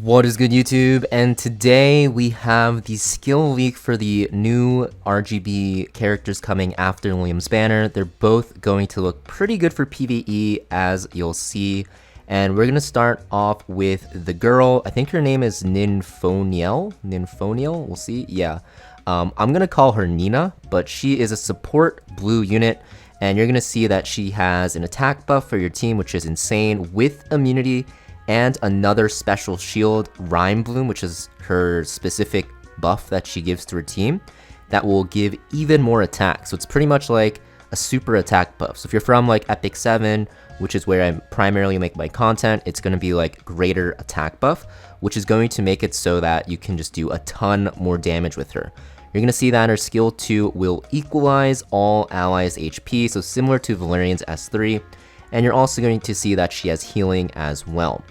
What is good, YouTube? And today we have the skill leak for the new RGB characters coming after William's banner. They're both going to look pretty good for PvE, as you'll see. And we're going to start off with the girl. I think her name is Ninfoniel. We'll see. Yeah. I'm going to call her Nina, but she is a support blue unit. And you're going to see that she has an attack buff for your team, which is insane, with immunity and another special shield, Rhyme Bloom, which is her specific buff that she gives to her team, that will give even more attack. So it's pretty much like a super attack buff. So if you're from like Epic 7, which is where I primarily make my content, it's going to be like greater attack buff, which is going to make it so that you can just do a ton more damage with her. You're going to see that her skill 2 will equalize all allies' HP, so similar to Valerian's S3, and you're also going to see that she has healing as well.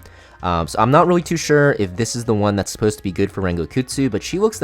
So I'm not really too sure if this is the one that's supposed to be good for Rengokutsu, but she looks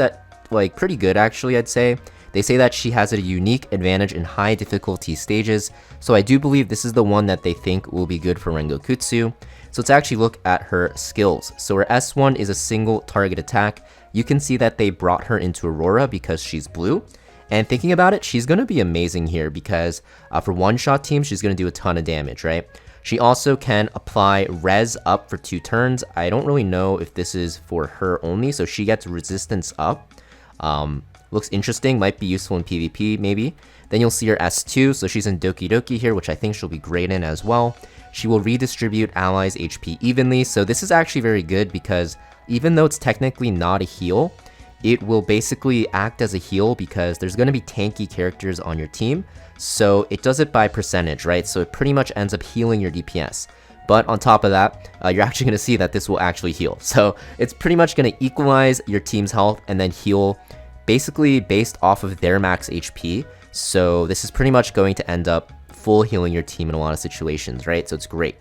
like pretty good actually, I'd say. They say that she has a unique advantage in high difficulty stages, so I do believe this is the one that they think will be good for Rengokutsu. So let's actually look at her skills. So her S1 is a single target attack. You can see that they brought her into Aurora because she's blue. And thinking about it, she's going to be amazing here because for one-shot teams, she's going to do a ton of damage, right? She also can apply res up for 2 turns. I don't really know if this is for her only, so she gets resistance up. Looks interesting, might be useful in PvP maybe. Then you'll see her S2, so she's in Doki Doki here, which I think she'll be great in as well. She will redistribute allies' HP evenly, so this is actually very good because even though it's technically not a heal, it will basically act as a heal because there's going to be tanky characters on your team. So it does it by percentage, right? So it pretty much ends up healing your DPS. But on top of that, you're actually going to see that this will actually heal. So it's pretty much going to equalize your team's health and then heal basically based off of their max HP. So this is pretty much going to end up full healing your team in a lot of situations, right? So it's great.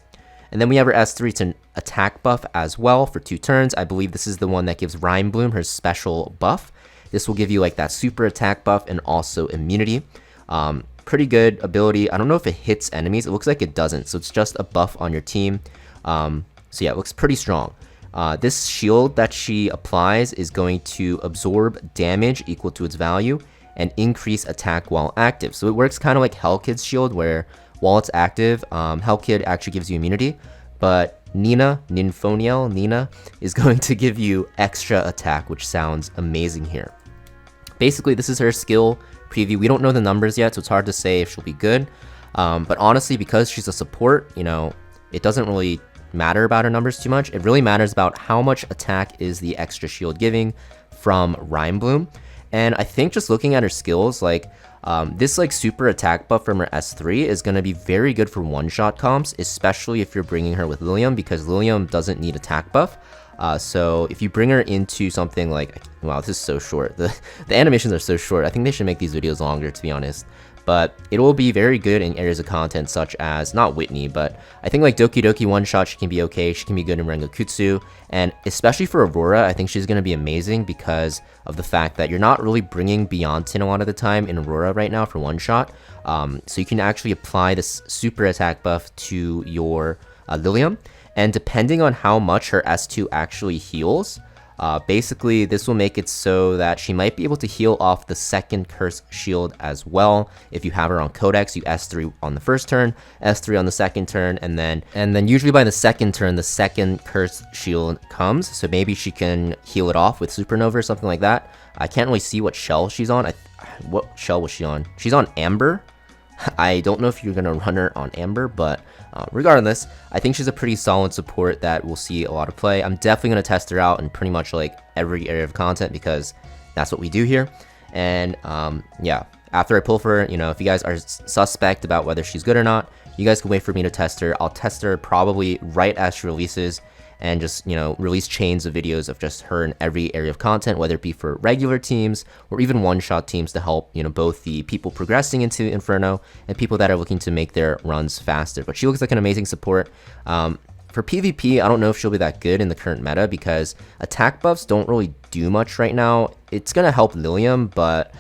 And then we have her S3, it's an attack buff as well for 2 turns. I believe this is the one that gives Rhyme Bloom her special buff. This will give you like that super attack buff and also immunity. Pretty good ability. I don't know if it hits enemies. It looks like it doesn't. So it's just a buff on your team. So yeah, it looks pretty strong. This shield that she applies is going to absorb damage equal to its value and increase attack while active. So it works kind of like Hellkid's shield where while it's active, Hellkid actually gives you immunity, but Nina is going to give you extra attack, which sounds amazing here. Basically, this is her skill preview. We don't know the numbers yet, so it's hard to say if she'll be good. But honestly, because she's a support, you know, it doesn't really matter about her numbers too much. It really matters about how much attack is the extra shield giving from Rhyme Bloom. And I think just looking at her skills, like this like super attack buff from her S3 is going to be very good for one-shot comps, especially if you're bringing her with Lilium, because Lilium doesn't need attack buff. So if you bring her into something like, wow, this is so short. The animations are so short. I think they should make these videos longer, to be honest. But it will be very good in areas of content such as, not Whitney, but I think like Doki Doki one-shot, she can be okay. She can be good in Rengokutsu. And especially for Aurora, I think she's going to be amazing because of the fact that you're not really bringing Beyonce a lot of the time in Aurora right now for one-shot. So you can actually apply this super attack buff to your Lilium. And depending on how much her S2 actually heals, basically this will make it so that she might be able to heal off the second curse shield as well. If you have her on Codex, you S3 on the first turn, S3 on the second turn, and then usually by the second turn, the second curse shield comes. So maybe she can heal it off with Supernova or something like that. I can't really see what shell she's on. What shell was she on? She's on Amber. I don't know if you're going to run her on Amber, but regardless, I think she's a pretty solid support that will see a lot of play. I'm definitely going to test her out in pretty much like every area of content because that's what we do here. And yeah, after I pull for her, you know, if you guys are suspect about whether she's good or not, you guys can wait for me to test her. I'll test her probably right as she releases and just, you know, release chains of videos of just her in every area of content, whether it be for regular teams or even one-shot teams to help, you know, both the people progressing into Inferno and people that are looking to make their runs faster. But she looks like an amazing support. For PvP, I don't know if she'll be that good in the current meta because attack buffs don't really do much right now. It's going to help Lilium, but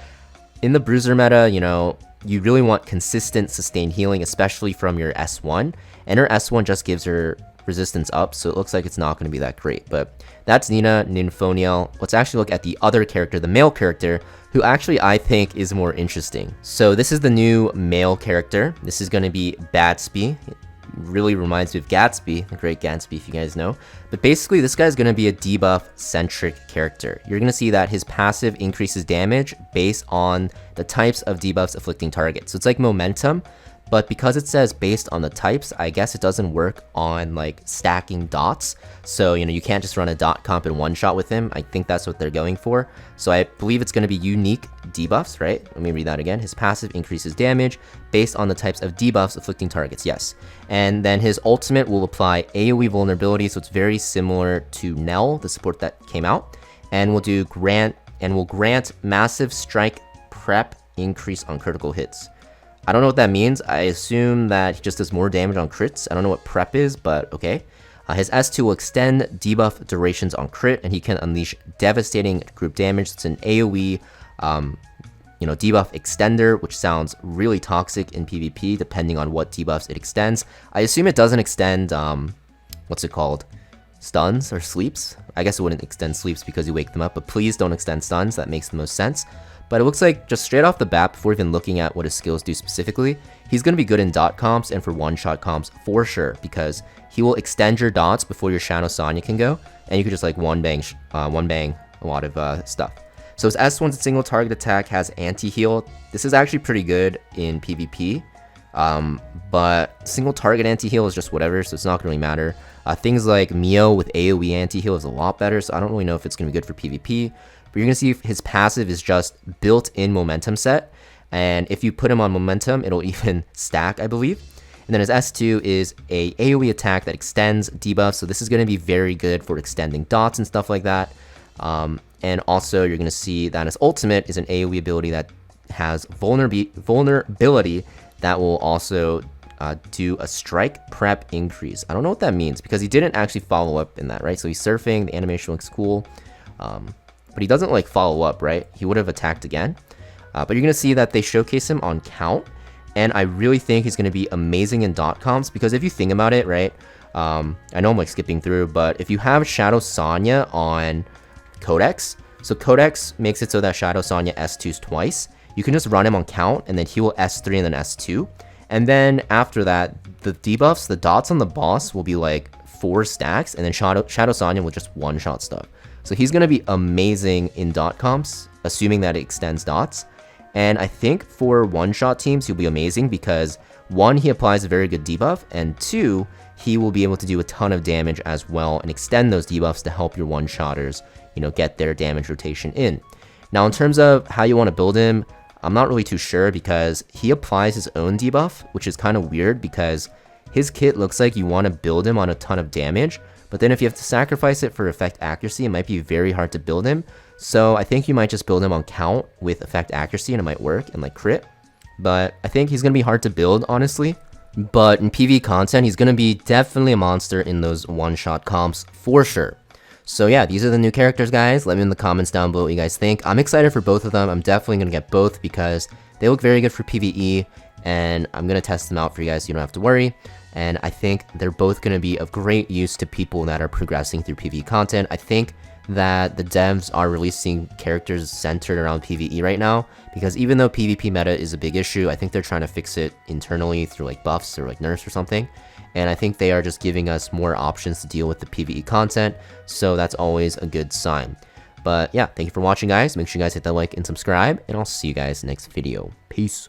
in the Bruiser meta, you know, you really want consistent sustained healing, especially from your S1. And her S1 just gives her resistance up, so it looks like it's not going to be that great. But that's Nina Ninfoniel. Let's actually look at the other character, the male character, who actually I think is more interesting. So this is the new male character. This is going to be Batsby. Really reminds me of Gatsby, the Great Gatsby, if you guys know. But basically, this guy's going to be a debuff-centric character. You're going to see that his passive increases damage based on the types of debuffs afflicting targets. So it's like momentum, but because it says based on the types, I guess it doesn't work on like stacking dots. So, you can't just run a dot comp in one shot with him. I think that's what they're going for. So I believe it's going to be unique debuffs, right? Let me read that again. His passive increases damage based on the types of debuffs afflicting targets. Yes. And then his ultimate will apply AoE vulnerability. So it's very similar to Nell, the support that came out. And will grant massive strike prep increase on critical hits. I don't know what that means. I assume that he just does more damage on crits. I don't know what prep is, but okay. His S2 will extend debuff durations on crit, and he can unleash devastating group damage. It's an AoE, debuff extender, which sounds really toxic in PvP, depending on what debuffs it extends. I assume it doesn't extend, what's it called? Stuns or sleeps? I guess it wouldn't extend sleeps because you wake them up, but please don't extend stuns. That makes the most sense. But it looks like just straight off the bat, before even looking at what his skills do specifically, he's going to be good in dot comps and for one-shot comps for sure, because he will extend your dots before your Shadow Sonya can go, and you can just like one bang a lot of stuff. So his S1's single target attack has anti-heal. This is actually pretty good in PvP, but single target anti-heal is just whatever, so it's not going to really matter. Things like Mio with AoE anti-heal is a lot better, so I don't really know if it's going to be good for PvP. But you're going to see his passive is just built-in momentum set, and if you put him on momentum, it'll even stack, I believe. And then his S2 is a AoE attack that extends debuffs, so this is going to be very good for extending dots and stuff like that. And also, you're going to see that his ultimate is an AoE ability that has vulnerability that will also do a strike prep increase. I don't know what that means, because he didn't actually follow up in that, right? So he's surfing, the animation looks cool. But he doesn't like follow up, right? He would have attacked again. But you're going to see that they showcase him on count. And I really think he's going to be amazing in dot comps, because if you think about it, right? I know I'm like skipping through, but if you have Shadow Sonya on Codex, so Codex makes it so that Shadow Sonya S2s twice. You can just run him on count, and then he will S3 and then S2. And then after that, the debuffs, the dots on the boss will be like 4 stacks, and then Shadow Sonya will just one-shot stuff. So he's going to be amazing in dot comps, assuming that it extends dots. And I think for one-shot teams, he'll be amazing because 1, he applies a very good debuff, and 2, he will be able to do a ton of damage as well and extend those debuffs to help your one-shotters, get their damage rotation in. Now, in terms of how you want to build him, I'm not really too sure because he applies his own debuff, which is kind of weird because his kit looks like you want to build him on a ton of damage, but then if you have to sacrifice it for effect accuracy, it might be very hard to build him. So I think you might just build him on count with effect accuracy and it might work and like crit. But I think he's going to be hard to build, honestly. But in PvE content, he's going to be definitely a monster in those one-shot comps for sure. So yeah, these are the new characters, guys. Let me know in the comments down below what you guys think. I'm excited for both of them. I'm definitely going to get both because they look very good for PvE. And I'm going to test them out for you guys so you don't have to worry. And I think they're both going to be of great use to people that are progressing through PvE content. I think that the devs are releasing characters centered around PvE right now, because even though PvP meta is a big issue, I think they're trying to fix it internally through like buffs or like nerfs or something. And I think they are just giving us more options to deal with the PvE content, so that's always a good sign. But yeah, thank you for watching, guys. Make sure you guys hit that like and subscribe, and I'll see you guys next video. Peace.